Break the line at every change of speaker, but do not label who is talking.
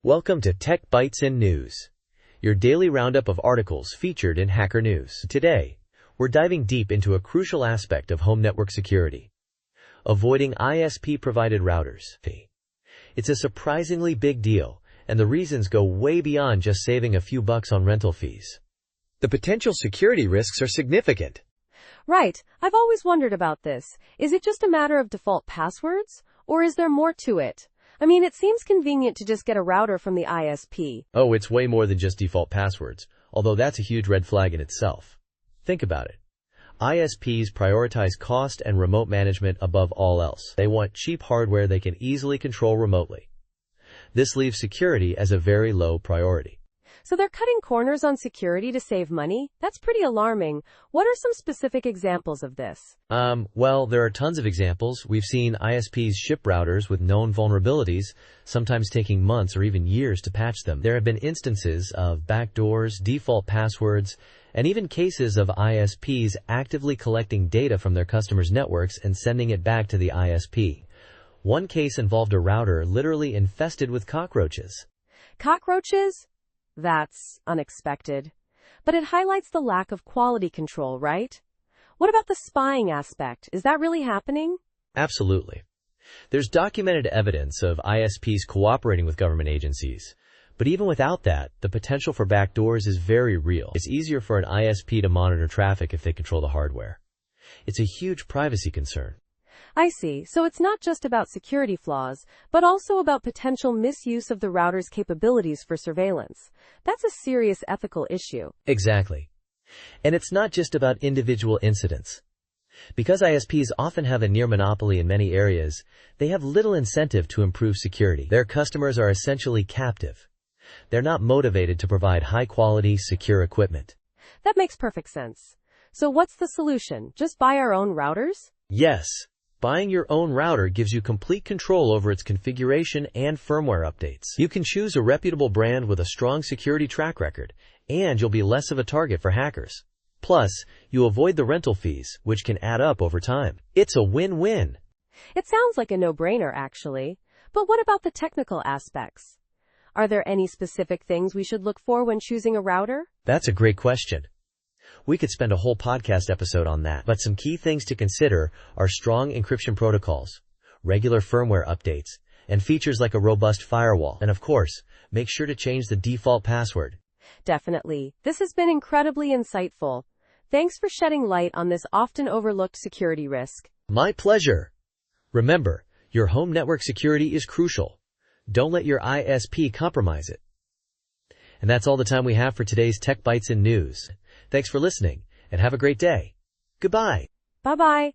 Welcome to Tech Bytes and News, your daily roundup of articles featured in Hacker News. Today, we're diving deep into a crucial aspect of home network security: avoiding ISP-provided routers. It's a surprisingly big deal, and the reasons go way beyond just saving a few bucks on rental fees. The potential security risks are significant.
Right. I've always wondered about this. Is it just a matter of default passwords? Or is there more to it? I mean, it seems convenient to just get a router from the ISP.
Oh, it's way more than just default passwords, although that's a huge red flag in itself. Think about it. ISPs prioritize cost and remote management above all else. They want cheap hardware they can easily control remotely. This leaves security as a very low priority.
So they're cutting corners on security to save money? That's pretty alarming. What are some specific examples of this?
Well, there are tons of examples. We've seen ISPs ship routers with known vulnerabilities, sometimes taking months or even years to patch them. There have been instances of backdoors, default passwords, and even cases of ISPs actively collecting data from their customers' networks and sending it back to the ISP. One case involved a router literally infested with cockroaches.
Cockroaches? That's unexpected. But it highlights the lack of quality control, right? What about the spying aspect? Is that really happening?
Absolutely. There's documented evidence of ISPs cooperating with government agencies. But even without that, the potential for backdoors is very real. It's easier for an ISP to monitor traffic if they control the hardware. It's a huge privacy concern.
I see. So it's not just about security flaws, but also about potential misuse of the router's capabilities for surveillance. That's a serious ethical issue.
Exactly. And it's not just about individual incidents. Because ISPs often have a near monopoly in many areas, they have little incentive to improve security. Their customers are essentially captive. They're not motivated to provide high-quality, secure equipment.
That makes perfect sense. So what's the solution? Just buy our own routers?
Yes. Buying your own router gives you complete control over its configuration and firmware updates. You can choose a reputable brand with a strong security track record, and you'll be less of a target for hackers. Plus, you avoid the rental fees, which can add up over time. It's a win-win.
It sounds like a no-brainer, actually. But what about the technical aspects? Are there any specific things we should look for when choosing a router?
That's a great question. We could spend a whole podcast episode on that, but some key things to consider are strong encryption protocols, regular firmware updates, and features like a robust firewall. And of course, make sure to change the default password.
Definitely. This has been incredibly insightful. Thanks for shedding light on this often overlooked security risk.
My pleasure. Remember, your home network security is crucial. Don't let your ISP compromise it. And that's all the time we have for today's Tech Bytes and News. Thanks for listening, and have a great day. Goodbye.
Bye-bye.